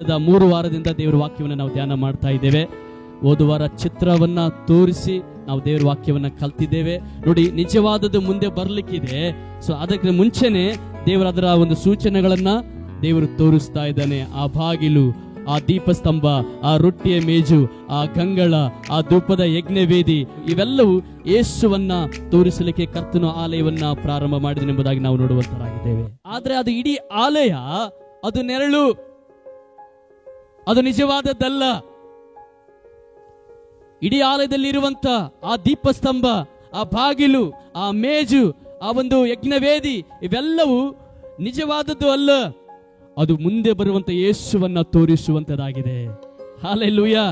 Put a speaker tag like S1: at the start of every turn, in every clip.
S1: 3 ವಾರದಿಂದ ದೇವರ ವಾಕ್ಯವನ್ನು ನಾವು ಧ್ಯಾನ ಮಾಡ್ತಾ ಇದ್ದೇವೆ. ಹೋದ ವಾರ ಚಿತ್ರವನ್ನ ತೋರಿಸಿ ನಾವು ದೇವರ ವಾಕ್ಯವನ್ನ ಕಲ್ತಿದ್ದೇವೆ. ನೋಡಿ, ನಿಜವಾದದ್ದು ಮುಂದೆ ಬರ್ಲಿಕ್ಕಿದೆ. ಸೊ ಅದಕ್ಕೆ ಮುಂಚೆನೆ ದೇವರ ಅದರ ಒಂದು ಸೂಚನೆಗಳನ್ನ ದೇವರು ತೋರಿಸ್ತಾ ಇದ್ದಾನೆ. ಆ ಬಾಗಿಲು, ಆ ದೀಪಸ್ತಂಭ, ಆ ರೊಟ್ಟಿಯ ಮೇಜು, ಆ ಕಂಗಳ, ಆ ಧೂಪದ ಯಜ್ಞವೇದಿ, ಇವೆಲ್ಲವೂ ಯೇಸುವನ್ನ ತೋರಿಸಲಿಕ್ಕೆ ಕರ್ತನ ಆಲಯವನ್ನ ಪ್ರಾರಂಭ ಮಾಡಿದನೆಂಬುದಾಗಿ ನಾವು ನೋಡುವಂತರಾಗಿದ್ದೇವೆ. ಆದ್ರೆ ಅದು ಇಡೀ ಆಲಯ, ಅದು ನೆರಳು, ಅದು ನಿಜವಾದದ್ದಲ್ಲ. ಇಡೀ ಆಲಯದಲ್ಲಿ ಇರುವಂತ ಆ ದೀಪಸ್ತಂಭ, ಆ ಬಾಗಿಲು, ಆ ಮೇಜು, ಆ ಒಂದು ಯಜ್ಞವೇದಿ, ಇವೆಲ್ಲವೂ ನಿಜವಾದದ್ದು ಅಲ್ಲ. ಅದು ಮುಂದೆ ಬರುವಂತ ಯೇಸುವನ್ನ ತೋರಿಸುವಂತದಾಗಿದೆ. ಹಲ್ಲೆಲೂಯಾ.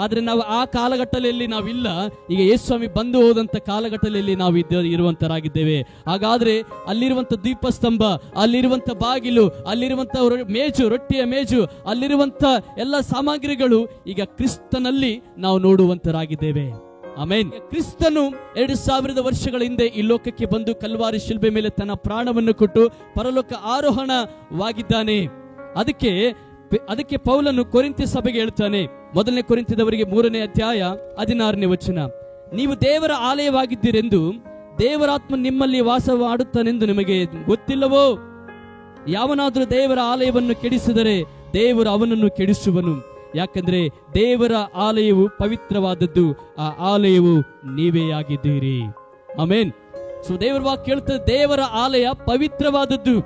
S1: ಆದ್ರೆ ನಾವು ಆ ಕಾಲಘಟ್ಟದಲ್ಲಿ ನಾವಿಲ್ಲ. ಈಗ ಯೇಸು ಸ್ವಾಮಿ ಬಂದು ಹೋದಂತ ಕಾಲಘಟ್ಟದಲ್ಲಿ ನಾವು ಇರುವಂತರಾಗಿದ್ದೇವೆ. ಹಾಗಾದ್ರೆ ಅಲ್ಲಿರುವಂತ ದೀಪಸ್ತಂಭ, ಅಲ್ಲಿರುವಂತ ಬಾಗಿಲು, ಅಲ್ಲಿರುವಂತ ಮೇಜು, ರೊಟ್ಟಿಯ ಮೇಜು, ಅಲ್ಲಿರುವಂತ ಎಲ್ಲ ಸಾಮಗ್ರಿಗಳು ಈಗ ಕ್ರಿಸ್ತನಲ್ಲಿ ನಾವು ನೋಡುವಂತರಾಗಿದ್ದೇವೆ. ಆಮೆನ್. ಕ್ರಿಸ್ತನು 2000 ವರ್ಷಗಳ ಹಿಂದೆ ಈ ಲೋಕಕ್ಕೆ ಬಂದು ಕಲ್ವಾರಿ ಶಿಲ್ಬೆ ಮೇಲೆ ತನ್ನ ಪ್ರಾಣವನ್ನು ಕೊಟ್ಟು ಪರಲೋಕ ಆರೋಹಣವಾಗಿದ್ದಾನೆ. ಅದಕ್ಕೆ ಪೌಲನು ಕೊರಿಂಥ್ಯ ಸಭೆಗೆ ಹೇಳ್ತಾನೆ, 1 ಕೊರಿಂಥದವರಿಗೆ 3ನೇ ಅಧ್ಯಾಯ 16ನೇ ವಚನ, ನೀವು ದೇವರ ಆಲಯವಾಗಿದ್ದೀರೆಂದು ದೇವರಾತ್ಮ ನಿಮ್ಮಲ್ಲಿ ವಾಸ ಮಾಡುತ್ತಾನೆಂದು ನಿಮಗೆ ಗೊತ್ತಿಲ್ಲವೋ? ಯಾವನಾದರೂ ದೇವರ ಆಲಯವನ್ನು ಕೆಡಿಸಿದರೆ ದೇವರು ಅವನನ್ನು ಕೆಡಿಸುವನು. ಯಾಕಂದ್ರೆ ದೇವರ ಆಲಯವು ಪವಿತ್ರವಾದದ್ದು, ಆ ಆಲಯವು ನೀವೇ ಆಗಿದ್ದೀರಿ. ಆಮೆನ್. ಸೊ ದೇವರ ವಾಕ್ಯ ಹೇಳ್ತದೆ, ದೇವರ ಆಲಯ ಪವಿತ್ರವಾದದ್ದು.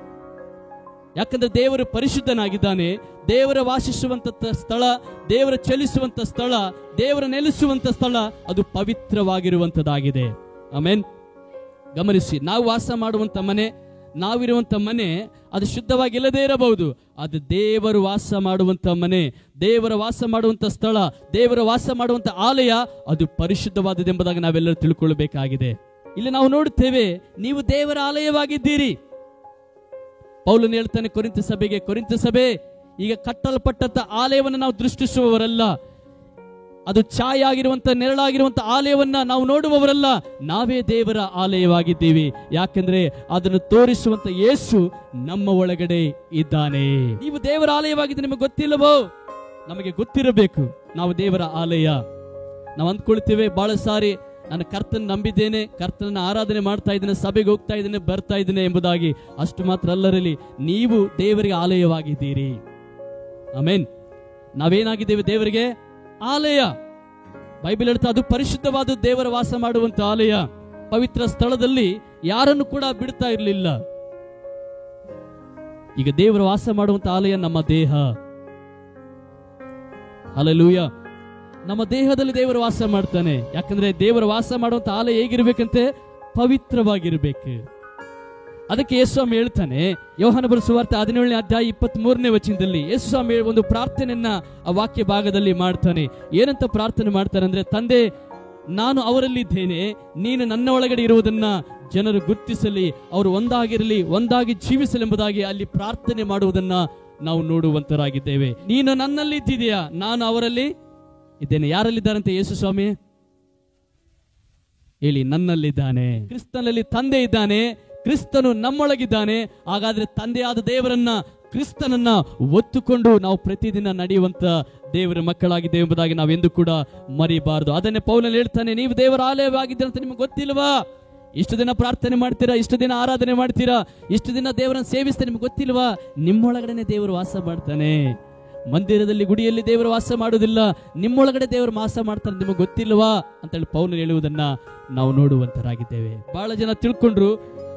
S1: ಯಾಕಂದ್ರೆ ದೇವರು ಪರಿಶುದ್ಧನಾಗಿದ್ದಾನೆ. ದೇವರ ವಾಸಿಸುವಂತ ಸ್ಥಳ, ದೇವರ ಚಲಿಸುವಂತ ಸ್ಥಳ, ದೇವರ ನೆಲೆಸುವಂತ ಸ್ಥಳ, ಅದು ಪವಿತ್ರವಾಗಿರುವಂತದ್ದಾಗಿದೆ. ಆಮೆನ್. ಗಮನಿಸಿ, ನಾವು ವಾಸ ಮಾಡುವಂತ ಮನೆ, ನಾವಿರುವಂತ ಮನೆ ಅದು ಶುದ್ಧವಾಗಿಲ್ಲದೇ ಇರಬಹುದು. ಅದು ದೇವರು ವಾಸ ಮಾಡುವಂತ ಮನೆ, ದೇವರ ವಾಸ ಮಾಡುವಂತ ಸ್ಥಳ, ದೇವರ ವಾಸ ಮಾಡುವಂತ ಆಲಯ, ಅದು ಪರಿಶುದ್ಧವಾದದೆಂಬುದಾಗಿ ನಾವೆಲ್ಲರೂ ತಿಳ್ಕೊಳ್ಬೇಕಾಗಿದೆ. ಇಲ್ಲಿ ನಾವು ನೋಡುತ್ತೇವೆ, ನೀವು ದೇವರ ಆಲಯವಾಗಿದ್ದೀರಿ. ಪೌಲನು ಹೇಳ್ತಾನೆ ಕೊರಿಂಥ ಸಭೆಗೆ, ಕೊರಿಂಥ ಸಭೆ, ಈಗ ಕಟ್ಟಲ್ಪಟ್ಟಂತ ಆಲಯವನ್ನು ನಾವು ದೃಷ್ಟಿಸುವವರಲ್ಲ, ಅದು ಛಾಯೆ ಆಗಿರುವಂತ, ನೆರಳಾಗಿರುವಂತ ಆಲಯವನ್ನ ನಾವು ನೋಡುವವರಲ್ಲ, ನಾವೇ ದೇವರ ಆಲಯವಾಗಿದ್ದೀವಿ. ಯಾಕೆಂದ್ರೆ ಅದನ್ನು ತೋರಿಸುವಂತ ಯೇಸು ನಮ್ಮ ಒಳಗಡೆ ಇದ್ದಾನೆ. ನೀವು ದೇವರ ಆಲಯವಾಗಿದ್ದು ನಿಮಗೆ ಗೊತ್ತಿಲ್ಲವೋ? ನಮಗೆ ಗೊತ್ತಿರಬೇಕು ನಾವು ದೇವರ ಆಲಯ. ನಾವು ಅಂದ್ಕೊಳ್ತೇವೆ ಬಹಳ ಸಾರಿ, ನಾನು ಕರ್ತನ ನಂಬಿದ್ದೇನೆ, ಕರ್ತನ ಆರಾಧನೆ ಮಾಡ್ತಾ ಇದ್ದೇನೆ, ಸಭೆಗೆ ಹೋಗ್ತಾ ಇದ್ದೇನೆ, ಬರ್ತಾ ಇದ್ದೇನೆ ಎಂಬುದಾಗಿ. ಅಷ್ಟು ಮಾತ್ರ ಅಲ್ಲರಲ್ಲಿ, ನೀವು ದೇವರಿಗೆ ಆಲಯವಾಗಿದ್ದೀರಿ. ಆಮೆನ್. ನಾವೇನಾಗಿದ್ದೇವೆ? ದೇವರಿಗೆ ಆಲಯ. ಬೈಬಲ್ ಹೇಳ್ತಾ ಅದು ಪರಿಶುದ್ಧವಾದ ದೇವರ ವಾಸ ಮಾಡುವಂತ ಆಲಯ. ಪವಿತ್ರ ಸ್ಥಳದಲ್ಲಿ ಯಾರನ್ನು ಕೂಡ ಬಿಡ್ತಾ ಇರಲಿಲ್ಲ. ಈಗ ದೇವರ ವಾಸ ಮಾಡುವಂತ ಆಲಯ ನಮ್ಮ ದೇಹ. ಹಲ್ಲೆಲೂಯಾ. ನಮ್ಮ ದೇಹದಲ್ಲಿ ದೇವರು ವಾಸ ಮಾಡ್ತಾನೆ. ಯಾಕಂದ್ರೆ ದೇವರ ವಾಸ ಮಾಡುವಂತ ಆಲಯ ಹೇಗಿರ್ಬೇಕಂತೆ? ಪವಿತ್ರವಾಗಿರ್ಬೇಕು. ಅದಕ್ಕೆ ಯೇಸು ಸ್ವಾಮಿ ಹೇಳ್ತಾನೆ, ಯೋಹಾನ ಬರೆದ ಸುವಾರ್ತೆ 17ನೇ ಅಧ್ಯಾಯ 23ನೇ ವಚನದಲ್ಲಿ ಯೇಸು ಸ್ವಾಮಿ ಒಂದು ಪ್ರಾರ್ಥನೆಯನ್ನ ಆ ವಾಕ್ಯ ಭಾಗದಲ್ಲಿ ಮಾಡ್ತಾನೆ. ಏನಂತ ಪ್ರಾರ್ಥನೆ ಮಾಡ್ತಾನೆ ಅಂದ್ರೆ, ತಂದೆ, ನಾನು ಅವರಲ್ಲಿದ್ದೇನೆ, ನೀನು ನನ್ನ ಒಳಗಡೆ ಇರುವುದನ್ನ ಜನರು ಗುರುತಿಸಲಿ, ಅವರು ಒಂದಾಗಿರಲಿ, ಒಂದಾಗಿ ಜೀವಿಸಲೆಂಬುದಾಗಿ ಅಲ್ಲಿ ಪ್ರಾರ್ಥನೆ ಮಾಡುವುದನ್ನ ನಾವು ನೋಡುವಂತರಾಗಿದ್ದೇವೆ. ನೀನು ನನ್ನಲ್ಲಿ ಇದ್ದೀಯಾ, ನಾನು ಅವರಲ್ಲಿ ಇದ್ದೇನೆ. ಯಾರಲ್ಲಿದ್ದಾರಂತೆ ಯೇಸು ಸ್ವಾಮಿ? ಹೇಳಿ, ನನ್ನಲ್ಲಿದ್ದಾನೆ. ಕ್ರಿಸ್ತನಲ್ಲಿ ತಂದೆ ಇದ್ದಾನೆ, ಕ್ರಿಸ್ತನು ನಮ್ಮೊಳಗಿದ್ದಾನೆ. ಹಾಗಾದ್ರೆ ತಂದೆಯಾದ ದೇವರನ್ನ, ಕ್ರಿಸ್ತನನ್ನ ಒತ್ತುಕೊಂಡು ನಾವು ಪ್ರತಿದಿನ ನಡೆಯುವಂತ ದೇವರ ಮಕ್ಕಳಾಗಿದ್ದೇವೆ ಎಂಬುದಾಗಿ ನಾವೆಂದು ಕೂಡ ಮರಿಬಾರದು. ಅದನ್ನೇ ಪೌಲನು ಹೇಳ್ತಾನೆ, ನೀವು ದೇವರ ಆಲಯವಾಗಿದ್ದೀರ ಅಂತ ನಿಮ್ಗೆ ಗೊತ್ತಿಲ್ವಾ? ಇಷ್ಟು ದಿನ ಪ್ರಾರ್ಥನೆ ಮಾಡ್ತೀರಾ, ಇಷ್ಟು ದಿನ ಆರಾಧನೆ ಮಾಡ್ತೀರಾ, ಇಷ್ಟು ದಿನ ದೇವರನ್ನು ಸೇವಿಸ್ತಾರೆ, ನಿಮ್ಗೆ ಗೊತ್ತಿಲ್ವಾ? ನಿಮ್ಮೊಳಗಡೆ ದೇವರು ವಾಸ ಮಾಡ್ತಾನೆ. ಮಂದಿರದಲ್ಲಿ, ಗುಡಿಯಲ್ಲಿ ದೇವರು ವಾಸ ಮಾಡುವುದಿಲ್ಲ, ನಿಮ್ಮೊಳಗಡೆ ದೇವರು ವಾಸ ಮಾಡ್ತಾರೆ, ನಿಮಗೆ ಗೊತ್ತಿಲ್ವಾ ಅಂತೇಳಿ ಪೌಲನು ಹೇಳುವುದನ್ನ ನಾವು ನೋಡುವಂತರಾಗಿದ್ದೇವೆ. ಬಹಳ ಜನ ತಿಳ್ಕೊಂಡ್ರು,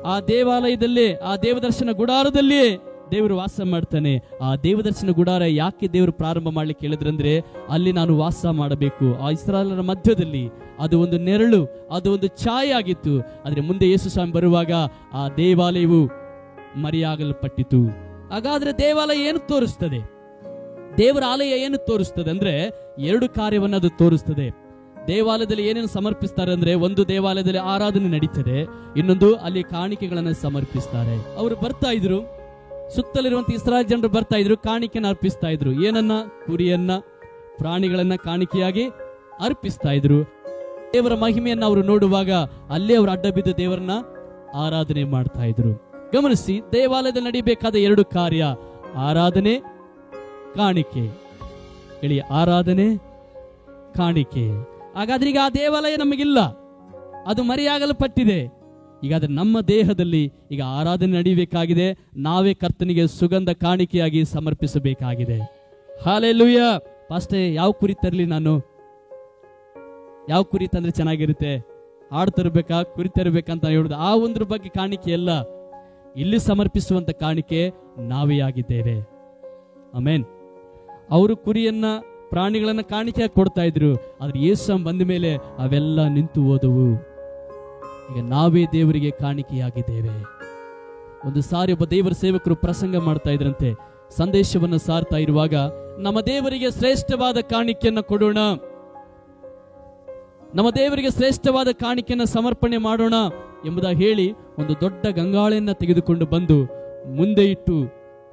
S1: ಆ ದೇವಾಲಯದಲ್ಲೇ, ಆ ದೇವದರ್ಶನ ಗುಡಾರದಲ್ಲಿಯೇ ದೇವರು ವಾಸ ಮಾಡ್ತಾನೆ. ಆ ದೇವದರ್ಶನ ಗುಡಾರ ಯಾಕೆ ದೇವರು ಪ್ರಾರಂಭ ಮಾಡ್ಲಿಕ್ಕೆ ಹೇಳಿದ್ರಂದ್ರೆ, ಅಲ್ಲಿ ನಾನು ವಾಸ ಮಾಡಬೇಕು. ಆ ಇಸ್ರಾಯೇಲರ ಮಧ್ಯದಲ್ಲಿ ಅದು ಒಂದು ನೆರಳು, ಅದು ಒಂದು ಛಾಯೆ ಆಗಿತ್ತು. ಆದ್ರೆ ಮುಂದೆ ಯೇಸು ಸ್ವಾಮಿ ಬರುವಾಗ ಆ ದೇವಾಲಯವು ಮರೆಯಾಗಲ್ಪಟ್ಟಿತು. ಹಾಗಾದ್ರೆ ದೇವಾಲಯ ಏನು ತೋರಿಸ್ತದೆ? ದೇವರ ಆಲಯ ಏನು ತೋರಿಸ್ತದೆ ಅಂದ್ರೆ, 2 ಕಾರ್ಯವನ್ನ ಅದು ತೋರಿಸ್ತದೆ. ದೇವಾಲಯದಲ್ಲಿ ಏನೇನು ಸಮರ್ಪಿಸ್ತಾರೆ ಅಂದ್ರೆ, ಒಂದು ದೇವಾಲಯದಲ್ಲಿ ಆರಾಧನೆ ನಡೀತದೆ, ಇನ್ನೊಂದು ಅಲ್ಲಿ ಕಾಣಿಕೆಗಳನ್ನು ಸಮರ್ಪಿಸ್ತಾರೆ. ಅವರು ಬರ್ತಾ ಇದ್ರು, ಸುತ್ತಲಿರುವಂತ ಇಸ್ರಾಯೇಲ್ ಜನರು ಬರ್ತಾ ಇದ್ರು, ಕಾಣಿಕೆಯನ್ನು ಅರ್ಪಿಸ್ತಾ ಇದ್ರು. ಏನನ್ನ? ಕುರಿಯನ್ನ, ಪ್ರಾಣಿಗಳನ್ನ ಕಾಣಿಕೆಯಾಗಿ ಅರ್ಪಿಸ್ತಾ ಇದ್ರು. ದೇವರ ಮಹಿಮೆಯನ್ನ ಅವರು ನೋಡುವಾಗ ಅಲ್ಲೇ ಅವರು ಅಡ್ಡ ಬಿದ್ದು ದೇವರನ್ನ ಆರಾಧನೆ ಮಾಡ್ತಾ ಇದ್ರು. ಗಮನಿಸಿ, ದೇವಾಲಯದಲ್ಲಿ ನಡೀಬೇಕಾದ 2 ಕಾರ್ಯ, ಆರಾಧನೆ ಕಾಣಿಕೆ. ಹೇಳಿ, ಆರಾಧನೆ, ಕಾಣಿಕೆ. ಹಾಗಾದ್ರೆ ಈಗ ಆ ದೇವಾಲಯ ನಮಗಿಲ್ಲ, ಅದು ಮರೆಯಾಗಲ್ಪಟ್ಟಿದೆ. ಈಗಾದ್ರೆ ನಮ್ಮ ದೇಹದಲ್ಲಿ ಈಗ ಆರಾಧನೆ ನಡೀಬೇಕಾಗಿದೆ. ನಾವೇ ಕರ್ತನಿಗೆ ಸುಗಂಧ ಕಾಣಿಕೆಯಾಗಿ ಸಮರ್ಪಿಸಬೇಕಾಗಿದೆ. ಹಾಲೆಲೂಯಾ. ಪಾಸ್ಟೇ, ಯಾವ ಕುರಿ ತರಲಿ ನಾನು? ಯಾವ ಕುರಿ ತಂದ್ರೆ ಚೆನ್ನಾಗಿರುತ್ತೆ? ಹಾಡು ತರಬೇಕಾ, ಕುರಿ ತರಬೇಕಂತ ಹೇಳುದು ಆ ಒಂದ್ರ ಬಗ್ಗೆ ಕಾಣಿಕೆ ಅಲ್ಲ. ಇಲ್ಲಿ ಸಮರ್ಪಿಸುವಂತ ಕಾಣಿಕೆ ನಾವೇ ಆಗಿದ್ದೇವೆ. ಆಮೆನ್. ಅವರು ಕುರಿಯನ್ನ, ಪ್ರಾಣಿಗಳನ್ನ ಕಾಣಿಕೆಯಾಗಿ ಕೊಡ್ತಾ ಇದ್ರು. ಆದ್ರೆ ಯೇಸು ಬಂದ ಮೇಲೆ ಅವೆಲ್ಲ ನಿಂತು ಹೋದವು. ಈಗ ನಾವೇ ದೇವರಿಗೆ ಕಾಣಿಕೆಯಾಗಿದ್ದೇವೆ. ಒಂದು ಸಾರಿ ಒಬ್ಬ ದೇವರ ಸೇವಕರು ಪ್ರಸಂಗ ಮಾಡ್ತಾ ಇದ್ರಂತೆ. ಸಂದೇಶವನ್ನು ಸಾರ್ತಾ ಇರುವಾಗ, ನಮ್ಮ ದೇವರಿಗೆ ಶ್ರೇಷ್ಠವಾದ ಕಾಣಿಕೆಯನ್ನು ಕೊಡೋಣ, ನಮ್ಮ ದೇವರಿಗೆ ಶ್ರೇಷ್ಠವಾದ ಕಾಣಿಕೆಯನ್ನು ಸಮರ್ಪಣೆ ಮಾಡೋಣ ಎಂಬುದಾಗಿ ಹೇಳಿ ಒಂದು ದೊಡ್ಡ ಗಂಗಾಳೆಯನ್ನ ತೆಗೆದುಕೊಂಡು ಬಂದು ಮುಂದೆ ಇಟ್ಟು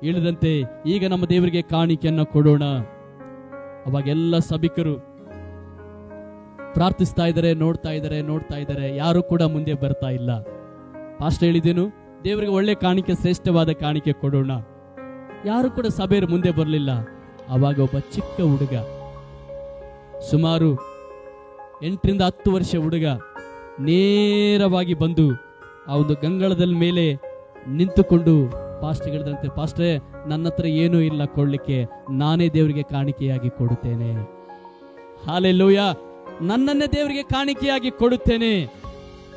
S1: ಹೇಳಿದಂತೆ, ಈಗ ನಮ್ಮ ದೇವರಿಗೆ ಕಾಣಿಕೆಯನ್ನು ಕೊಡೋಣ. ಅವಾಗೆಲ್ಲ ಸಭಿಕರು ಪ್ರಾರ್ಥಿಸ್ತಾ ಇದ್ದಾರೆ, ನೋಡ್ತಾ ಇದ್ದಾರೆ, ಯಾರು ಕೂಡ ಮುಂದೆ ಬರ್ತಾ ಇಲ್ಲ. ಪಾಸ್ಟರ್ ಹೇಳಿದೇನು, ದೇವರಿಗೆ ಒಳ್ಳೆ ಕಾಣಿಕೆ, ಶ್ರೇಷ್ಠವಾದ ಕಾಣಿಕೆ ಕೊಡೋಣ. ಯಾರು ಕೂಡ ಸಭೆಯರು ಮುಂದೆ ಬರಲಿಲ್ಲ. ಅವಾಗ ಒಬ್ಬ ಚಿಕ್ಕ ಹುಡುಗ, ಸುಮಾರು 8 ರಿಂದ 10 ವರ್ಷ ಹುಡುಗ, ನೇರವಾಗಿ ಬಂದು ಆ ಒಂದು ಗಂಗಾಳದ ಮೇಲೆ ನಿಂತುಕೊಂಡು ಪಾಸ್ಟರ್ ಹೇಳಿದಂತೆ, ಪಾಸ್ಟ್ರೇ, ನನ್ನ ಹತ್ರ ಏನೂ ಇಲ್ಲ ಕೊಡ್ಲಿಕ್ಕೆ, ನಾನೇ ದೇವರಿಗೆ ಕಾಣಿಕೆಯಾಗಿ ಕೊಡುತ್ತೇನೆ. ಹಾಲೆಲೂಯಾ. ನನ್ನನ್ನೇ ದೇವರಿಗೆ ಕಾಣಿಕೆಯಾಗಿ ಕೊಡುತ್ತೇನೆ.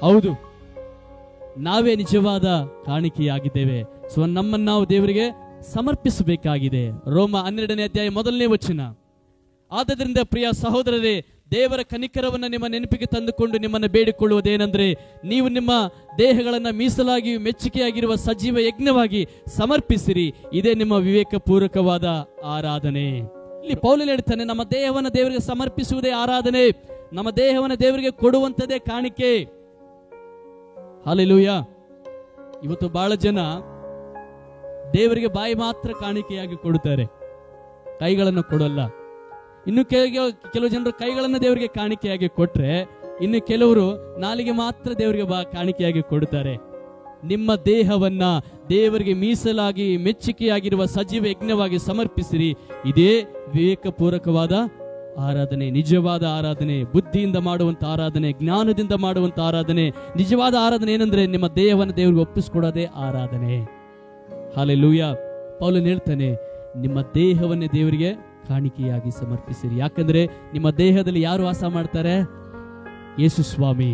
S1: ಹೌದು, ನಾವೇ ನಿಜವಾದ ಕಾಣಿಕೆಯಾಗಿದ್ದೇವೆ. ಸೊ ನಮ್ಮನ್ನು ನಾವು ದೇವರಿಗೆ ಸಮರ್ಪಿಸಬೇಕಾಗಿದೆ. ರೋಮ 12ನೇ ಅಧ್ಯಾಯ 1ನೇ ವಚನ. ಆದ್ದರಿಂದ ಪ್ರಿಯ ಸಹೋದರರೇ, ದೇವರ ಕನಿಕರವನ್ನು ನಿಮ್ಮ ನೆನಪಿಗೆ ತಂದುಕೊಂಡು ನಿಮ್ಮನ್ನು ಬೇಡಿಕೊಳ್ಳುವುದೇನೆಂದರೆ, ನೀವು ನಿಮ್ಮ ದೇಹಗಳನ್ನು ಮೀಸಲಾಗಿ ಮೆಚ್ಚುಗೆಯಾಗಿರುವ ಸಜೀವ ಯಜ್ಞವಾಗಿ ಸಮರ್ಪಿಸಿರಿ, ಇದೇ ನಿಮ್ಮ ವಿವೇಕಪೂರ್ವಕವಾದ ಆರಾಧನೆ. ಇಲ್ಲಿ ಪೌಲನು ಹೇಳ್ತಾನೆ, ನಮ್ಮ ದೇಹವನ್ನು ದೇವರಿಗೆ ಸಮರ್ಪಿಸುವುದೇ ಆರಾಧನೆ, ನಮ್ಮ ದೇಹವನ್ನು ದೇವರಿಗೆ ಕೊಡುವಂತದೇ ಕಾಣಿಕೆ. ಹಲ್ಲೆಲೂಯಾ. ಇವತ್ತು ಬಹಳ ಜನ ದೇವರಿಗೆ ಬಾಯಿ ಮಾತ್ರ ಕಾಣಿಕೆಯಾಗಿ ಕೊಡುತ್ತಾರೆ, ಕೈಗಳನ್ನು ಕೊಡಲ್ಲ. ಇನ್ನು ಕೆಲವು ಜನರು ಕೈಗಳನ್ನು ದೇವರಿಗೆ ಕಾಣಿಕೆಯಾಗಿ ಕೊಟ್ರೆ, ಇನ್ನು ಕೆಲವರು ನಾಲಿಗೆ ಮಾತ್ರ ದೇವರಿಗೆ ಕಾಣಿಕೆಯಾಗಿ ಕೊಡುತ್ತಾರೆ. ನಿಮ್ಮ ದೇಹವನ್ನ ದೇವರಿಗೆ ಮೀಸಲಾಗಿ ಮೆಚ್ಚುಗೆಯಾಗಿರುವ ಸಜೀವ ಯಜ್ಞವಾಗಿ ಸಮರ್ಪಿಸಿರಿ, ಇದೇ ವಿವೇಕಪೂರ್ವಕವಾದ ಆರಾಧನೆ, ನಿಜವಾದ ಆರಾಧನೆ, ಬುದ್ಧಿಯಿಂದ ಮಾಡುವಂತ ಆರಾಧನೆ, ಜ್ಞಾನದಿಂದ ಮಾಡುವಂತ ಆರಾಧನೆ. ನಿಜವಾದ ಆರಾಧನೆ ಏನಂದ್ರೆ ನಿಮ್ಮ ದೇಹವನ್ನು ದೇವರಿಗೆ ಒಪ್ಪಿಸಿಕೊಡೋದೇ ಆರಾಧನೆ. ಹಲ್ಲೆಲೂಯಾ. ಪೌಲನು ಹೇಳ್ತಾನೆ, ನಿಮ್ಮ ದೇಹವನ್ನೇ ದೇವರಿಗೆ ಕಾಣಿಕೆಯಾಗಿ ಸಮರ್ಪಿಸಿರಿ. ಯಾಕಂದ್ರೆ ನಿಮ್ಮ ದೇಹದಲ್ಲಿ ಯಾರು ವಾಸ ಮಾಡ್ತಾರೆ? ಯೇಸು ಸ್ವಾಮಿ.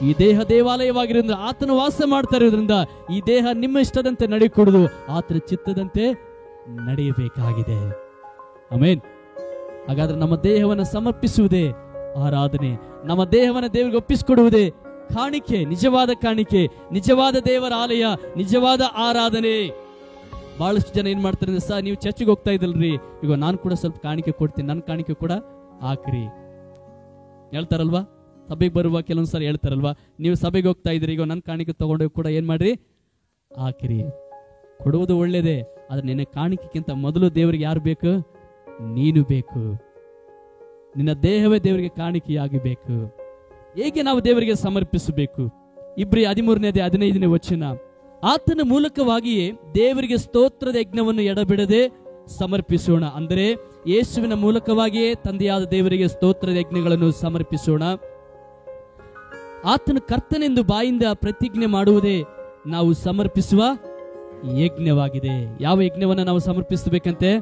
S1: ಈ ದೇಹ ದೇವಾಲಯವಾಗಿರೋದ್ರಿಂದ, ಆತನು ವಾಸ ಮಾಡ್ತಾ ಇರೋದ್ರಿಂದ ಈ ದೇಹ ನಿಮ್ಮ ಇಷ್ಟದಂತೆ ನಡೆಯಕೂಡದು, ಆತನ ಚಿತ್ತದಂತೆ ನಡೆಯಬೇಕಾಗಿದೆ. ಆಮೆನ್. ಹಾಗಾದ್ರೆ ನಮ್ಮ ದೇಹವನ್ನು ಸಮರ್ಪಿಸುವುದೇ ಆರಾಧನೆ, ನಮ್ಮ ದೇಹವನ್ನು ದೇವರಿಗೆ ಒಪ್ಪಿಸಿಕೊಡುವುದೇ ಕಾಣಿಕೆ, ನಿಜವಾದ ಕಾಣಿಕೆ, ನಿಜವಾದ ದೇವರ ಆಲಯ, ನಿಜವಾದ ಆರಾಧನೆ. ಬಹಳಷ್ಟು ಜನ ಏನ್ ಮಾಡ್ತಾರೆ ಅಂದ್ರೆ, ಸರ್ ನೀವು ಚರ್ಚಿಗೆ ಹೋಗ್ತಾ ಇದ್ದಲ್ರಿ, ಈಗ ನಾನು ಕೂಡ ಸ್ವಲ್ಪ ಕಾಣಿಕೆ ಕೊಡ್ತೀನಿ, ನನ್ನ ಕಾಣಿಕೆ ಕೂಡ ಹಾಕ್ರಿ ಹೇಳ್ತಾರಲ್ವಾ. ಸಭೆಗೆ ಬರುವ ಕೆಲವೊಂದ್ಸಲ ಹೇಳ್ತಾರಲ್ವಾ, ನೀವು ಸಭೆಗೆ ಹೋಗ್ತಾ ಇದ್ರಿ, ಈಗ ನನ್ನ ಕಾಣಿಕೆ ತಗೊಂಡೋಗಿ ಕೂಡ ಏನ್ ಮಾಡ್ರಿ, ಹಾಕ್ರಿ. ಕೊಡುವುದು ಒಳ್ಳೇದೇ, ಆದ್ರೆ ನಿನ್ನ ಕಾಣಿಕೆಗಿಂತ ಮೊದಲು ದೇವರಿಗೆ ಯಾರು ಬೇಕು? ನೀನು ಬೇಕು. ನಿನ್ನ ದೇಹವೇ ದೇವರಿಗೆ ಕಾಣಿಕೆಯಾಗಿ ಬೇಕು. ಹೇಗೆ ನಾವು ದೇವರಿಗೆ ಸಮರ್ಪಿಸಬೇಕು? ಇಬ್ರಿ 13ನೇ 15ನೇ ವಚನ. ಆತನ ಮೂಲಕವಾಗಿಯೇ ದೇವರಿಗೆ ಸ್ತೋತ್ರದ ಯಜ್ಞವನ್ನು ಎಡಬಿಡದೆ ಸಮರ್ಪಿಸೋಣ. ಅಂದರೆ ಯೇಸುವಿನ ಮೂಲಕವಾಗಿಯೇ ತಂದೆಯಾದ ದೇವರಿಗೆ ಸ್ತೋತ್ರದ ಯಜ್ಞಗಳನ್ನು ಸಮರ್ಪಿಸೋಣ. ಆತನ ಕರ್ತನೆಂದು ಬಾಯಿಂದ ಪ್ರತಿಜ್ಞೆ ಮಾಡುವುದೇ ನಾವು ಸಮರ್ಪಿಸುವ ಯಜ್ಞವಾಗಿದೆ. ಯಾವ ಯಜ್ಞವನ್ನು ನಾವು ಸಮರ್ಪಿಸಬೇಕಂತೆ?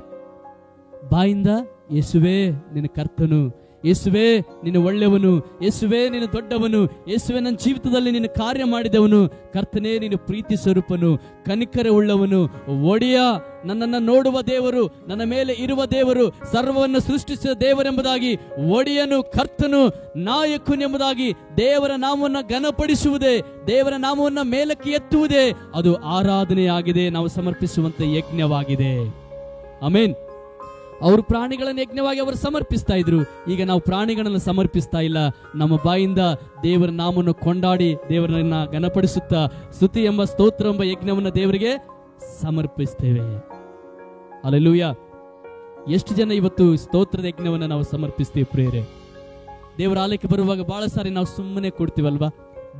S1: ಬಾಯಿಂದ ಯೇಸುವೇ ನಿನ್ನ ಕರ್ತನು, ಯೇಸುವೇ ನಿನ್ನ ಒಳ್ಳೆಯವನು, ಯೇಸುವೇ ನಿನ್ನ ದೊಡ್ಡವನು, ಯೇಸುವೇ ನನ್ನ ಜೀವಿತದಲ್ಲಿ ನಿನ್ನ ಕಾರ್ಯ ಮಾಡಿದವನು, ಕರ್ತನೇ ನಿನ್ನ ಪ್ರೀತಿ ಸ್ವರೂಪನು, ಕನಿಕರ ಉಳ್ಳವನು, ಒಡೆಯ, ನನ್ನನ್ನು ನೋಡುವ ದೇವರು, ನನ್ನ ಮೇಲೆ ಇರುವ ದೇವರು, ಸರ್ವವನ್ನು ಸೃಷ್ಟಿಸಿದ ದೇವರೆಂಬುದಾಗಿ, ಒಡೆಯನು, ಕರ್ತನು, ನಾಯಕನು ಎಂಬುದಾಗಿ ದೇವರ ನಾಮವನ್ನು ಘನಪಡಿಸುವುದೇ, ದೇವರ ನಾಮವನ್ನು ಮೇಲಕ್ಕೆ ಎತ್ತುವುದೇ ಅದು ಆರಾಧನೆಯಾಗಿದೆ, ನಾವು ಸಮರ್ಪಿಸುವಂತ ಯಜ್ಞವಾಗಿದೆ. ಆಮೆನ್. ಅವರು ಪ್ರಾಣಿಗಳನ್ನು ಯಜ್ಞವಾಗಿ ಅವರು ಸಮರ್ಪಿಸ್ತಾ ಇದ್ರು. ಈಗ ನಾವು ಪ್ರಾಣಿಗಳನ್ನು ಸಮರ್ಪಿಸ್ತಾ ಇಲ್ಲ. ನಮ್ಮ ಬಾಯಿಂದ ದೇವರ ನಾಮವನ್ನು ಕೊಂಡಾಡಿ ದೇವರನ್ನ ಘನಪಡಿಸುತ್ತಾ ಸ್ತುತಿ ಎಂಬ ಸ್ತೋತ್ರ ಎಂಬ ಯಜ್ಞವನ್ನು ದೇವರಿಗೆ ಸಮರ್ಪಿಸ್ತೇವೆ. ಹಲ್ಲೆಲೂಯಾ. ಎಷ್ಟು ಜನ ಇವತ್ತು ಸ್ತೋತ್ರದ ಯಜ್ಞವನ್ನು ನಾವು ಸಮರ್ಪಿಸ್ತೇವೆ ಪ್ರಿಯರೇ? ದೇವರ ಆಲಯಕ್ಕೆ ಬರುವಾಗ ಬಹಳ ಸಾರಿ ನಾವು ಸುಮ್ಮನೆ ಕೊಡ್ತೀವಲ್ವಾ?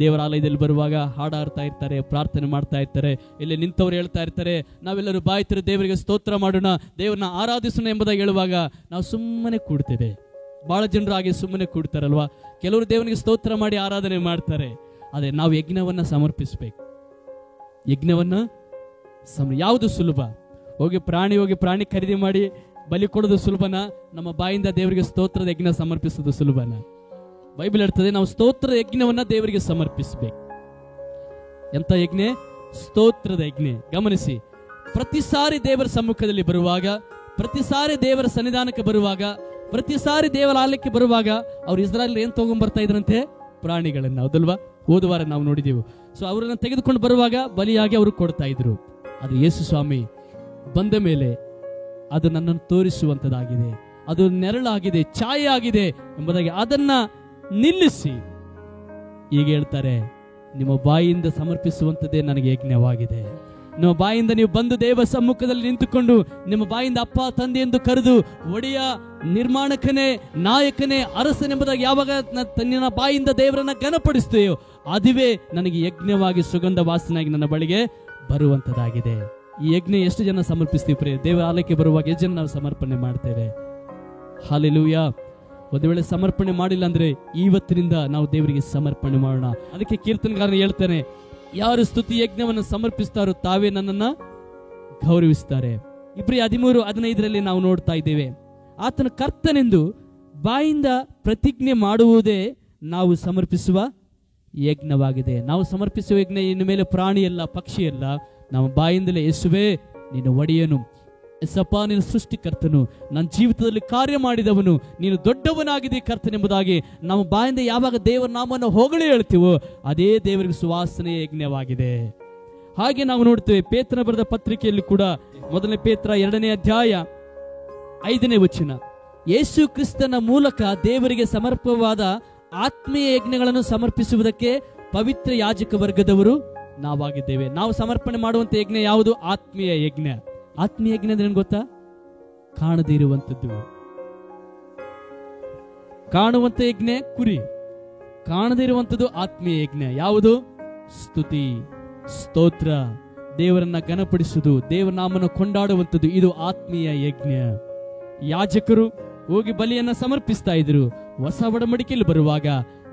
S1: ದೇವರ ಆಲಯದಲ್ಲಿ ಬರುವಾಗ ಹಾಡಾಡ್ತಾ ಇರ್ತಾರೆ, ಪ್ರಾರ್ಥನೆ ಮಾಡ್ತಾ ಇರ್ತಾರೆ. ಇಲ್ಲಿ ನಿಂತವ್ರು ಹೇಳ್ತಾ ಇರ್ತಾರೆ, ನಾವೆಲ್ಲರೂ ಬಾಯಿ ತೆರೆದು ದೇವರಿಗೆ ಸ್ತೋತ್ರ ಮಾಡೋಣ, ದೇವರನ್ನ ಆರಾಧಿಸೋಣ ಎಂಬುದಾಗಿ ಹೇಳುವಾಗ ನಾವು ಸುಮ್ಮನೆ ಕೂಡ್ತೇವೆ. ಬಹಳ ಜನರು ಹಾಗೆ ಸುಮ್ಮನೆ ಕೂಡ್ತಾರಲ್ವಾ. ಕೆಲವರು ದೇವನಿಗೆ ಸ್ತೋತ್ರ ಮಾಡಿ ಆರಾಧನೆ ಮಾಡ್ತಾರೆ. ಅದೇ ನಾವು ಯಜ್ಞವನ್ನ ಸಮರ್ಪಿಸಬೇಕು. ಯಜ್ಞವನ್ನ ಯಾವುದು ಸುಲಭ? ಹೋಗಿ ಪ್ರಾಣಿ ಖರೀದಿ ಮಾಡಿ ಬಲಿ ಕೊಡೋದು ಸುಲಭನ? ನಮ್ಮ ಬಾಯಿಂದ ದೇವರಿಗೆ ಸ್ತೋತ್ರದ ಯಜ್ಞ ಸಮರ್ಪಿಸೋದು ಸುಲಭನ? ಬೈಬಲ್ ಹೇಳ್ತದೆ ನಾವು ಸ್ತೋತ್ರದ ಯಜ್ಞವನ್ನ ದೇವರಿಗೆ ಸಮರ್ಪಿಸಬೇಕು. ಎಂತ ಯಜ್ಞ? ಸ್ತೋತ್ರದ ಯಜ್ಞ. ಗಮನಿಸಿ, ಪ್ರತಿ ಸಾರಿ ದೇವರ ಸಮ್ಮುಖದಲ್ಲಿ ಬರುವಾಗ, ಪ್ರತಿ ಸಾರಿ ದೇವರ ಸನ್ನಿಧಾನಕ್ಕೆ ಬರುವಾಗ, ಪ್ರತಿ ಸಾರಿ ದೇವರ ಆಲಯಕ್ಕೆ ಬರುವಾಗ ಅವ್ರು ಇಸ್ರಾಯೇಲ್ ಏನ್ ತಗೊಂಡ್ಬರ್ತಾ ಇದ್ರಂತೆ? ಪ್ರಾಣಿಗಳನ್ನ. ಹೌದಲ್ವಾ? ಹೋದ ವಾರ ನಾವು ನೋಡಿದೆವು. ಸೊ ಅವರನ್ನ ತೆಗೆದುಕೊಂಡು ಬರುವಾಗ ಬಲಿಯಾಗಿ ಅವರು ಕೊಡ್ತಾ ಇದ್ರು. ಅದು ಯೇಸು ಸ್ವಾಮಿ ಬಂದ ಮೇಲೆ ಅದು ನನ್ನನ್ನು ತೋರಿಸುವಂತದಾಗಿದೆ, ಅದು ನೆರಳಾಗಿದೆ, ಛಾಯೆ ಆಗಿದೆ ಎಂಬುದಾಗಿ ಅದನ್ನ ನಿಲ್ಲಿಸಿ ಈಗ ಹೇಳ್ತಾರೆ, ನಿಮ್ಮ ಬಾಯಿಯಿಂದ ಸಮರ್ಪಿಸುವಂಥದ್ದೇ ನನಗೆ ಯಜ್ಞವಾಗಿದೆ. ನಿಮ್ಮ ಬಾಯಿಂದ ನೀವು ಬಂದು ದೇವ ಸಮ್ಮುಖದಲ್ಲಿ ನಿಂತುಕೊಂಡು ನಿಮ್ಮ ಬಾಯಿಂದ ಅಪ್ಪ ತಂದೆ ಎಂದು ಕರೆದು ಒಡೆಯ, ನಿರ್ಮಾಣಕನೇ, ನಾಯಕನೇ, ಅರಸನೆಂಬುದಾಗಿ ಯಾವಾಗ ನಿನ್ನ ಬಾಯಿಂದ ದೇವರನ್ನ ಘನಪಡಿಸ್ತೇಯೋ ಅದುವೇ ನನಗೆ ಯಜ್ಞವಾಗಿ ಸುಗಂಧ ವಾಸನಾಗಿ ನನ್ನ ಬಳಿಗೆ ಬರುವಂತದಾಗಿದೆ. ಈ ಯಜ್ಞ ಎಷ್ಟು ಜನ ಸಮರ್ಪಿಸ್ತೀವಿ ಪ್ರಿಯ? ದೇವರ ಆಲಯಕ್ಕೆ ಬರುವಾಗ ಎಷ್ಟು ಜನ ನಾವು ಸಮರ್ಪಣೆ ಮಾಡ್ತೇವೆ? ಹಲ್ಲೆಲೂಯಾ. ಒಂದು ವೇಳೆ ಸಮರ್ಪಣೆ ಮಾಡಿಲ್ಲ ಅಂದ್ರೆ ಇವತ್ತಿನಿಂದ ನಾವು ದೇವರಿಗೆ ಸಮರ್ಪಣೆ ಮಾಡೋಣ. ಅದಕ್ಕೆ ಕೀರ್ತನಗಾರನು ಹೇಳ್ತಾನೆ, ಯಾರು ಸ್ತುತಿ ಯಜ್ಞವನ್ನು ಸಮರ್ಪಿಸ್ತಾರೋ ತಾವೇ ನನ್ನನ್ನ ಗೌರವಿಸ್ತಾರೆ. ಇಬ್ರಿಯ 13:15 ನಾವು ನೋಡ್ತಾ ಇದ್ದೇವೆ. ಆತನ ಕರ್ತನೆಂದು ಬಾಯಿಂದ ಪ್ರತಿಜ್ಞೆ ಮಾಡುವುದೇ ನಾವು ಸಮರ್ಪಿಸುವ ಯಜ್ಞವಾಗಿದೆ. ನಾವು ಸಮರ್ಪಿಸುವ ಯಜ್ಞ ಇನ್ನು ಮೇಲೆ ಪ್ರಾಣಿಯಲ್ಲ, ಪಕ್ಷಿಯಲ್ಲ. ನಮ್ಮ ಬಾಯಿಂದಲೇ ಯೇಸುವೇ ನೀನು ಒಡೆಯನು, ಎಸಪ್ಪ ನೀನು ಸೃಷ್ಟಿಕರ್ತನು, ನನ್ನ ಜೀವಿತದಲ್ಲಿ ಕಾರ್ಯ ಮಾಡಿದವನು, ನೀನು ದೊಡ್ಡವನಾಗಿದೆ ಕರ್ತನೆಂಬುದಾಗಿ ನಮ್ಮ ಬಾಯಿಂದ ಯಾವಾಗ ದೇವರ ನಾಮವನ್ನು ಹೊಗಳಿ ಹೇಳ್ತೀವೋ ಅದೇ ದೇವರಿಗೆ ಸುವಾಸನೆಯ ಯಜ್ಞವಾಗಿದೆ. ಹಾಗೆ ನಾವು ನೋಡ್ತೇವೆ ಪೇತ್ರನ ಬರೆದ ಪತ್ರಿಕೆಯಲ್ಲಿ ಕೂಡ 1 ಪೇತ್ರ 2ನೇ ಅಧ್ಯಾಯ 5ನೇ ವಚನ, ಯೇಸು ಕ್ರಿಸ್ತನ ಮೂಲಕ ದೇವರಿಗೆ ಸಮರ್ಪವಾದ ಆತ್ಮೀಯ ಯಜ್ಞಗಳನ್ನು ಸಮರ್ಪಿಸುವುದಕ್ಕೆ ಪವಿತ್ರ ಯಾಜಕ ವರ್ಗದವರು ನಾವಾಗಿದ್ದೇವೆ. ನಾವು ಸಮರ್ಪಣೆ ಮಾಡುವಂತ ಯಜ್ಞ ಯಾವುದು? ಆತ್ಮೀಯ ಯಜ್ಞ. ಆತ್ಮೀಯ ಯಜ್ಞ ಅಂದ್ರೆ ಗೊತ್ತಾ? ಕಾಣದೇ ಇರುವಂತದ್ದು. ಕಾಣುವಂತ ಯಜ್ಞ ಕುರಿ, ಕಾಣದೇ ಇರುವಂತದ್ದು ಆತ್ಮೀಯ ಯಜ್ಞ. ಯಾವುದು? ಸ್ತುತಿ, ಸ್ತೋತ್ರ, ದೇವರನ್ನ ಘನಪಡಿಸುವುದು, ದೇವರ ನಾಮನ ಕೊಂಡಾಡುವಂಥದ್ದು, ಇದು ಆತ್ಮೀಯ ಯಜ್ಞ. ಯಾಜಕರು ಹೋಗಿ ಬಲಿಯನ್ನ ಸಮರ್ಪಿಸ್ತಾ ಇದ್ರು. ಹೊಸ ಒಡಂಬಡಿಕೆಯಲ್ಲಿ ಬರುವಾಗ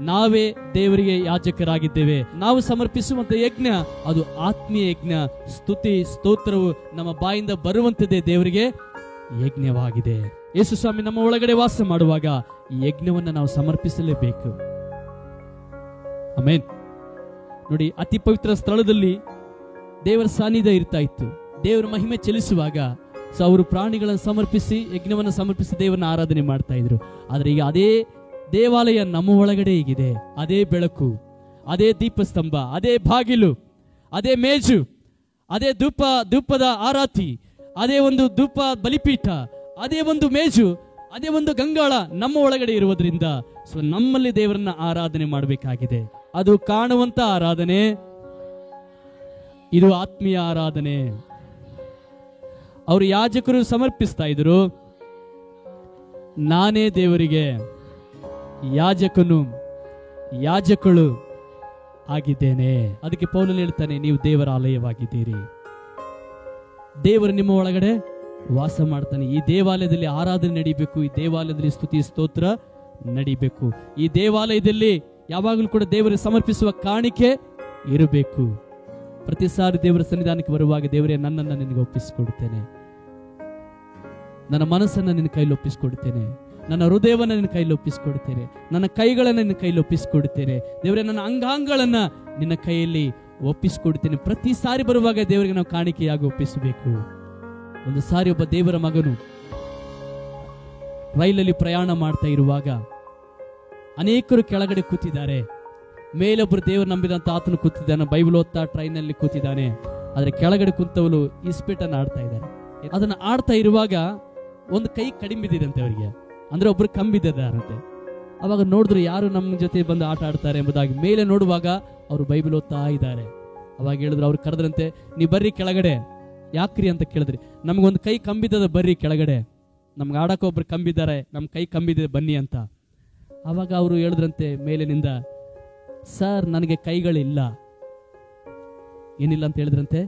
S1: ನಾವೇ ದೇವರಿಗೆ ಯಾಜಕರಾಗಿದ್ದೇವೆ. ನಾವು ಸಮರ್ಪಿಸುವಂತ ಯಜ್ಞ ಅದು ಆತ್ಮೀಯ ಯಜ್ಞ. ಸ್ತುತಿ ಸ್ತೋತ್ರವು ನಮ್ಮ ಬಾಯಿಂದ ಬರುವಂತದ್ದೇ ದೇವರಿಗೆ ಯಜ್ಞವಾಗಿದೆ. ಯೇಸು ಸ್ವಾಮಿ ನಮ್ಮ ಒಳಗಡೆ ವಾಸ ಮಾಡುವಾಗ ಈ ಯಜ್ಞವನ್ನ ನಾವು ಸಮರ್ಪಿಸಲೇಬೇಕು. ಆಮೆನ್. ನೋಡಿ, ಅತಿ ಪವಿತ್ರ ಸ್ಥಳದಲ್ಲಿ ದೇವರ ಸಾನ್ನಿಧ್ಯ ಇರ್ತಾ ಇತ್ತು. ದೇವರ ಮಹಿಮೆ ಚಲಿಸುವಾಗ ಸೊ ಅವರು ಪ್ರಾಣಿಗಳನ್ನು ಸಮರ್ಪಿಸಿ, ಯಜ್ಞವನ್ನು ಸಮರ್ಪಿಸಿ ದೇವರನ್ನ ಆರಾಧನೆ ಮಾಡ್ತಾ ಇದ್ರು. ಆದ್ರೆ ಈಗ ಅದೇ ದೇವಾಲಯ ನಮ್ಮ ಒಳಗಡೆ ಈಗಿದೆ. ಅದೇ ಬೆಳಕು, ಅದೇ ದೀಪಸ್ತಂಭ, ಅದೇ ಬಾಗಿಲು, ಅದೇ ಮೇಜು, ಅದೇ ಧೂಪದ ಆರಾತಿ, ಅದೇ ಒಂದು ಧೂಪ ಬಲಿಪೀಠ, ಅದೇ ಒಂದು ಮೇಜು, ಅದೇ ಒಂದು ಗಂಗಾಳ ನಮ್ಮ ಒಳಗಡೆ ಇರುವುದರಿಂದ ಸೊ ನಮ್ಮಲ್ಲಿ ದೇವರನ್ನ ಆರಾಧನೆ ಮಾಡಬೇಕಾಗಿದೆ. ಅದು ಕಾಣುವಂತ ಆರಾಧನೆ, ಇದು ಆತ್ಮೀಯ ಆರಾಧನೆ. ಅವರು ಯಾಜಕರು ಸಮರ್ಪಿಸ್ತಾ ಇದ್ರು, ನಾನೇ ದೇವರಿಗೆ ಯಾಜಕಳು ಆಗಿದ್ದೇನೆ. ಅದಕ್ಕೆ ಪೌಲನು ಹೇಳ್ತಾನೆ, ನೀವು ದೇವರ ಆಲಯವಾಗಿದ್ದೀರಿ. ದೇವರು ನಿಮ್ಮ ಒಳಗಡೆ ವಾಸ ಮಾಡ್ತಾನೆ. ಈ ದೇವಾಲಯದಲ್ಲಿ ಆರಾಧನೆ ನಡೀಬೇಕು, ಈ ದೇವಾಲಯದಲ್ಲಿ ಸ್ತುತಿ ಸ್ತೋತ್ರ ನಡೀಬೇಕು. ಈ ದೇವಾಲಯದಲ್ಲಿ ಯಾವಾಗಲೂ ಕೂಡ ದೇವರಿಗೆ ಸಮರ್ಪಿಸುವ ಕಾಣಿಕೆ ಇರಬೇಕು. ಪ್ರತಿ ಸಾರಿ ದೇವರ ಸನ್ನಿಧಾನಕ್ಕೆ ಬರುವಾಗ, ದೇವರೇ ನನ್ನನ್ನು ನಿನಗೆ ಒಪ್ಪಿಸಿಕೊಡುತ್ತೇನೆ, ನನ್ನ ಮನಸ್ಸನ್ನು ನಿನ್ನ ಕೈಲಿ ಒಪ್ಪಿಸಿಕೊಡುತ್ತೇನೆ, ನನ್ನ ಹೃದಯವನ್ನು ನಿನ್ನ ಕೈಲಿ ಒಪ್ಪಿಸಿಕೊಡುತ್ತೇನೆ, ನನ್ನ ಕೈಗಳನ್ನು ನಿನ್ನ ಕೈಲಿ ಒಪ್ಪಿಸಿಕೊಡುತ್ತೇನೆ, ದೇವರೇ ನನ್ನ ಅಂಗಾಂಗಗಳನ್ನ ನಿನ್ನ ಕೈಯಲ್ಲಿ ಒಪ್ಪಿಸಿಕೊಡುತ್ತೇನೆ. ಪ್ರತಿ ಸಾರಿ ಬರುವಾಗ ದೇವರಿಗೆ ನಾವು ಕಾಣಿಕೆಯಾಗಿ ಒಪ್ಪಿಸಬೇಕು. ಒಂದು ಸಾರಿ ಒಬ್ಬ ದೇವರ ಮಗನು ರೈಲಲ್ಲಿ ಪ್ರಯಾಣ ಮಾಡ್ತಾ ಇರುವಾಗ ಅನೇಕರು ಕೆಳಗಡೆ ಕೂತಿದ್ದಾರೆ. ಮೇಲೊಬ್ಬರು ದೇವರು ನಂಬಿದಂತ ಆತನು ಕೂತಿದ್ದಾನೆ, ಬೈಬಲ್ ಓದ್ತಾ ಟ್ರೈನಲ್ಲಿ ಕೂತಿದ್ದಾನೆ. ಆದ್ರೆ ಕೆಳಗಡೆ ಕುಂತವಳು ಇಸ್ಪೀಟನ್ನು ಆಡ್ತಾ ಇದ್ದಾರೆ. ಅದನ್ನ ಆಡ್ತಾ ಇರುವಾಗ ಒಂದು ಕೈ ಕಡಿಮೆ ಬಿದ್ದಿದಂತೆ ಅವರಿಗೆ, ಅಂದ್ರೆ ಒಬ್ರು ಕಂಬಿದ್ದಾರಂತೆ. ಅವಾಗ ನೋಡಿದ್ರು ಯಾರು ನಮ್ಮ ಜೊತೆ ಬಂದು ಆಟ ಆಡ್ತಾರೆ ಎಂಬುದಾಗಿ. ಮೇಲೆ ನೋಡುವಾಗ ಅವರು ಬೈಬಲ್ ಓದ್ತಾ ಇದ್ದಾರೆ. ಅವಾಗ ಹೇಳಿದ್ರು, ಅವ್ರು ಕರೆದ್ರಂತೆ, ನೀವು ಬರ್ರಿ ಕೆಳಗಡೆ. ಯಾಕ್ರಿ ಅಂತ ಕೇಳಿದ್ರಿ. ನಮಗೊಂದು ಕೈ ಕಂಬಿದ್ದದ, ಬರ್ರಿ ಕೆಳಗಡೆ, ನಮ್ಗೆ ಆಡಕ್ಕೆ ಒಬ್ರು ಕಂಬಿದ್ದಾರೆ, ನಮ್ಮ ಕೈ ಕಂಬಿದೆ ಬನ್ನಿ ಅಂತ. ಅವಾಗ ಅವರು ಹೇಳಿದ್ರಂತೆ ಮೇಲಿನಿಂದ, ಸರ್ ನನಗೆ ಕೈಗಳಿಲ್ಲ. ಏನಿಲ್ಲ ಅಂತ ಹೇಳಿದ್ರಂತೆ?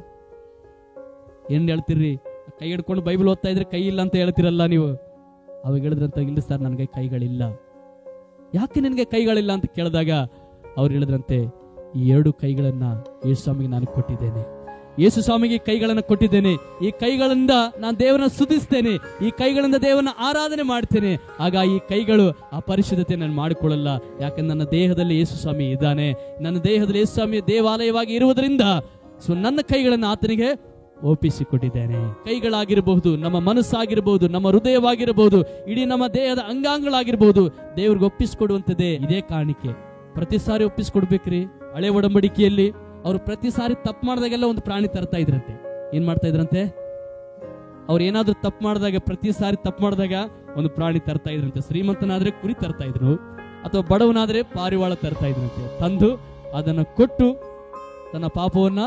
S1: ಏನ್ ಹೇಳ್ತೀರಿ? ಕೈ ಹಿಡ್ಕೊಂಡು ಬೈಬಲ್ ಓದ್ತಾ ಇದ್ರೆ ಕೈ ಇಲ್ಲ ಅಂತ ಹೇಳ್ತಿರಲ್ಲ ನೀವು. ಅವಾಗ ಹೇಳಿದ್ರಂತ, ಇಲ್ಲ ಸರ್ ನನಗೆ ಕೈಗಳಿಲ್ಲ. ಯಾಕೆ ನಿನಗೆ ಕೈಗಳಿಲ್ಲ ಅಂತ ಕೇಳಿದಾಗ ಅವ್ರು ಹೇಳಿದ್ರಂತೆ, ಈ 2 ಕೈಗಳನ್ನ ಯೇಸು ಸ್ವಾಮಿಗೆ ನಾನು ಕೊಟ್ಟಿದ್ದೇನೆ. ಯೇಸು ಸ್ವಾಮಿಗೆ ಕೈಗಳನ್ನು ಕೊಟ್ಟಿದ್ದೇನೆ. ಈ ಕೈಗಳಿಂದ ನಾನು ದೇವರನ್ನ ಸ್ತುತಿಸ್ತೇನೆ. ಈ ಕೈಗಳಿಂದ ದೇವರನ್ನ ಆರಾಧನೆ ಮಾಡ್ತೇನೆ. ಆಗ ಈ ಕೈಗಳು ಆ ಪರಿಶುದ್ಧತೆ ನಾನು ಮಾಡಿಕೊಳ್ಳಲ್ಲ. ಯಾಕಂದ್ರೆ ನನ್ನ ದೇಹದಲ್ಲಿ ಯೇಸು ಸ್ವಾಮಿ ಇದ್ದಾನೆ. ನನ್ನ ದೇಹದಲ್ಲಿ ಯೇಸು ಸ್ವಾಮಿ ದೇವಾಲಯವಾಗಿ ಇರುವುದರಿಂದ ನನ್ನ ಕೈಗಳನ್ನು ಆತನಿಗೆ ಒಪ್ಪಿಸಿಕೊಟ್ಟಿದ್ದೇನೆ. ಕೈಗಳಾಗಿರಬಹುದು, ನಮ್ಮ ಮನಸ್ಸಾಗಿರಬಹುದು, ನಮ್ಮ ಹೃದಯವಾಗಿರಬಹುದು, ಇಡೀ ನಮ್ಮ ದೇಹದ ಅಂಗಾಂಗಗಳಾಗಿರಬಹುದು, ದೇವ್ರಿಗೆ ಒಪ್ಪಿಸಿಕೊಡುವಂಥದ್ದೇ ಇದೇ ಕಾಣಿಕೆ. ಪ್ರತಿ ಸಾರಿ ಒಪ್ಪಿಸಿಕೊಡ್ಬೇಕ್ರಿ. ಹಳೆ ಒಡಂಬಡಿಕೆಯಲ್ಲಿ ಅವರು ಪ್ರತಿ ಸಾರಿ ತಪ್ಪು ಮಾಡಿದಾಗೆಲ್ಲ ಒಂದು ಪ್ರಾಣಿ ತರ್ತಾ ಇದ್ರಂತೆ. ಏನ್ ಮಾಡ್ತಾ ಇದ್ರಂತೆ? ಅವ್ರು ಏನಾದ್ರೂ ತಪ್ಪು ಮಾಡಿದಾಗ, ಪ್ರತಿ ಸಾರಿ ತಪ್ಪು ಮಾಡಿದಾಗ ಒಂದು ಪ್ರಾಣಿ ತರ್ತಾ ಇದ್ರಂತೆ. ಶ್ರೀಮಂತನಾದ್ರೆ ಕುರಿ ತರ್ತಾ ಇದ್ರು, ಅಥವಾ ಬಡವನಾದ್ರೆ ಪಾರಿವಾಳ ತರ್ತಾ ಇದ್ರಂತೆ. ತಂದು ಅದನ್ನ ಕೊಟ್ಟು ತನ್ನ ಪಾಪವನ್ನ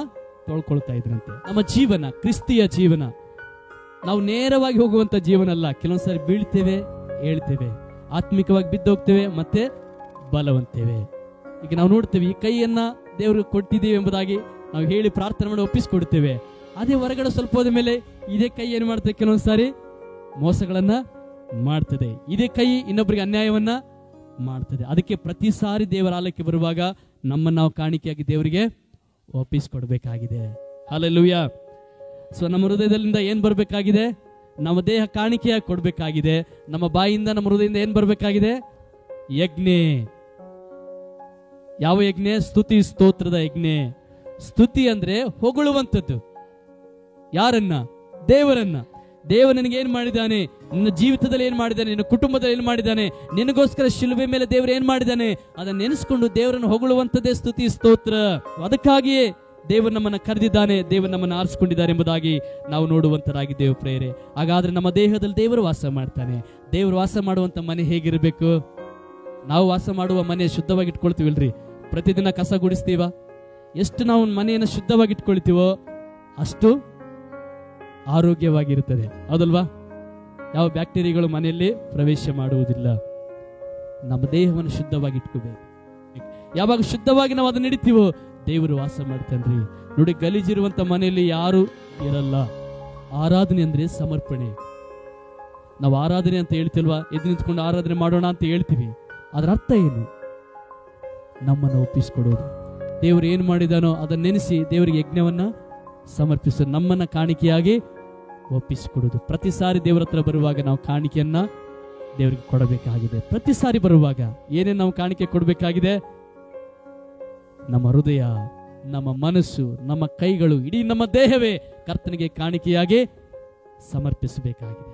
S1: ತೊಳ್ಕೊಳ್ತಾ ಇದ್ರಂತೆ. ನಮ್ಮ ಜೀವನ, ಕ್ರಿಸ್ತಿಯ ಜೀವನ, ನಾವು ನೇರವಾಗಿ ಹೋಗುವಂತ ಜೀವನ ಅಲ್ಲ. ಕೆಲವೊಂದ್ಸರಿ ಬೀಳ್ತೇವೆ, ಹೇಳ್ತೇವೆ, ಆತ್ಮಿಕವಾಗಿ ಬಿದ್ದೋಗ್ತೇವೆ, ಮತ್ತೆ ಬಲವಂತೇವೆ. ಈಗ ನಾವು ನೋಡ್ತೇವೆ, ಈ ಕೈಯನ್ನ ದೇವ್ರಿಗೆ ಕೊಟ್ಟಿದ್ದೀವಿ ಎಂಬುದಾಗಿ ನಾವು ಹೇಳಿ ಪ್ರಾರ್ಥನೆ ಮಾಡಿ ಒಪ್ಪಿಸಿಕೊಡ್ತೇವೆ. ಅದೇ ಹೊರಗಡೆ ಸ್ವಲ್ಪ ಹೋದ ಮೇಲೆ ಇದೇ ಕೈ ಏನ್ ಮಾಡ್ತೇವೆ? ಕೆಲವೊಂದ್ಸಾರಿ ಮೋಸಗಳನ್ನ ಮಾಡ್ತದೆ. ಇದೇ ಕೈ ಇನ್ನೊಬ್ಬರಿಗೆ ಅನ್ಯಾಯವನ್ನ ಮಾಡ್ತದೆ. ಅದಕ್ಕೆ ಪ್ರತಿ ಸಾರಿ ದೇವರ ಆಲಯಕ್ಕೆ ಬರುವಾಗ ನಮ್ಮನ್ನು ನಾವು ಕಾಣಿಕೆಯಾಗಿ ದೇವರಿಗೆ ಒಪ್ಪಿಸಿಕೊಡ್ಬೇಕಾಗಿದೆ. ಹಲ್ಲೆಲೂಯಾ. ಸೊ ನಮ್ಮ ಹೃದಯದಿಂದ ಏನ್ ಬರ್ಬೇಕಾಗಿದೆ? ನಮ್ಮ ದೇಹ ಕಾಣಿಕೆಯಾಗಿ ಕೊಡ್ಬೇಕಾಗಿದೆ. ನಮ್ಮ ಬಾಯಿಂದ, ನಮ್ಮ ಹೃದಯದಿಂದ ಏನ್ ಬರ್ಬೇಕಾಗಿದೆ? ಯಜ್ಞೆ. ಯಾವ ಯಜ್ಞೆ? ಸ್ತುತಿ ಸ್ತೋತ್ರದ ಯಜ್ಞೆ. ಸ್ತುತಿ ಅಂದ್ರೆ ಹೊಗಳುವಂಥದ್ದು. ಯಾರನ್ನ? ದೇವರನ್ನ. ದೇವರು ನಿನಗೆ ಏನ್ ಮಾಡಿದ್ದಾನೆ, ನಿನ್ನ ಜೀವಿತದಲ್ಲಿ ಏನ್ ಮಾಡಿದ್ದಾನೆ, ನಿನ್ನ ಕುಟುಂಬದಲ್ಲಿ ಏನ್ ಮಾಡಿದ್ದಾನೆ, ನಿನಗೋಸ್ಕರ ಶಿಲುಬೆ ಮೇಲೆ ದೇವರು ಏನ್ ಮಾಡಿದ್ದಾನೆ, ಅದನ್ನ ನೆನೆಸ್ಕೊಂಡು ದೇವರನ್ನು ಹೊಗಳುವಂಥದ್ದೇ ಸ್ತುತಿ ಸ್ತೋತ್ರ. ಅದಕ್ಕಾಗಿಯೇ ದೇವರು ನಮ್ಮನ್ನ ಕರೆದಿದ್ದಾನೆ, ದೇವರು ನಮ್ಮನ್ನು ಆರಿಸಿಕೊಂಡಿದ್ದಾರೆ ಎಂಬುದಾಗಿ ನಾವು ನೋಡುವಂತರಾಗಿದ್ದೇವೆ ಪ್ರೇರೆ. ಹಾಗಾದ್ರೆ ನಮ್ಮ ದೇಹದಲ್ಲಿ ದೇವರು ವಾಸ ಮಾಡ್ತಾನೆ. ದೇವರು ವಾಸ ಮಾಡುವಂತ ಮನೆ ಹೇಗಿರಬೇಕು? ನಾವು ವಾಸ ಮಾಡುವ ಮನೆ ಶುದ್ಧವಾಗಿ ಇಟ್ಕೊಳ್ತೀವಿಲ್ರಿ? ಪ್ರತಿದಿನ ಕಸ ಗುಡಿಸ್ತೀವ? ಎಷ್ಟು ನಾವು ಮನೆಯನ್ನು ಶುದ್ಧವಾಗಿ ಇಟ್ಕೊಳ್ತೀವೋ ಅಷ್ಟು ಆರೋಗ್ಯವಾಗಿರುತ್ತದೆ, ಹೌದಲ್ವಾ? ಯಾವ ಬ್ಯಾಕ್ಟೀರಿಯಾಗಳು ಮನೆಯಲ್ಲಿ ಪ್ರವೇಶ ಮಾಡುವುದಿಲ್ಲ. ನಮ್ಮ ದೇಹವನ್ನು ಶುದ್ಧವಾಗಿ ಇಟ್ಕೋಬೇಕು. ಯಾವಾಗ ಶುದ್ಧವಾಗಿ ನಾವು ಅದನ್ನ ಹಿಡಿತೀವೋ ದೇವರು ವಾಸ ಮಾಡ್ತಾನ್ರಿ. ನೋಡಿ, ಗಲೀಜಿರುವಂತ ಮನೆಯಲ್ಲಿ ಯಾರು ಇರಲ್ಲ. ಆರಾಧನೆ ಅಂದ್ರೆ ಸಮರ್ಪಣೆ. ನಾವು ಆರಾಧನೆ ಅಂತ ಹೇಳ್ತಿಲ್ವಾ? ಎದ್ದು ನಿಂತ್ಕೊಂಡು ಆರಾಧನೆ ಮಾಡೋಣ ಅಂತ ಹೇಳ್ತೀವಿ. ಅದರ ಅರ್ಥ ಏನು? ನಮ್ಮನ್ನು ಒಪ್ಪಿಸಿಕೊಡೋದು. ದೇವರು ಏನು ಮಾಡಿದಾನೋ ಅದನ್ನ ನೆನೆಸಿ ದೇವರಿಗೆ ಯಜ್ಞವನ್ನ ಸಮರ್ಪಿಸೋದು, ನಮ್ಮನ್ನ ಕಾಣಿಕೆಯಾಗಿ ಒಪ್ಪಿಸಿಕೊಡೋದು. ಪ್ರತಿ ಸಾರಿ ದೇವರ ಹತ್ರ ಬರುವಾಗ ನಾವು ಕಾಣಿಕೆಯನ್ನ ದೇವರಿಗೆ ಕೊಡಬೇಕಾಗಿದೆ. ಪ್ರತಿ ಸಾರಿ ಬರುವಾಗ ಏನೇನು ನಾವು ಕಾಣಿಕೆ ಕೊಡಬೇಕಾಗಿದೆ? ನಮ್ಮ ಹೃದಯ, ನಮ್ಮ ಮನಸ್ಸು, ನಮ್ಮ ಕೈಗಳು, ಇಡೀ ನಮ್ಮ ದೇಹವೇ ಕರ್ತನಿಗೆ ಕಾಣಿಕೆಯಾಗಿ ಸಮರ್ಪಿಸಬೇಕಾಗಿದೆ.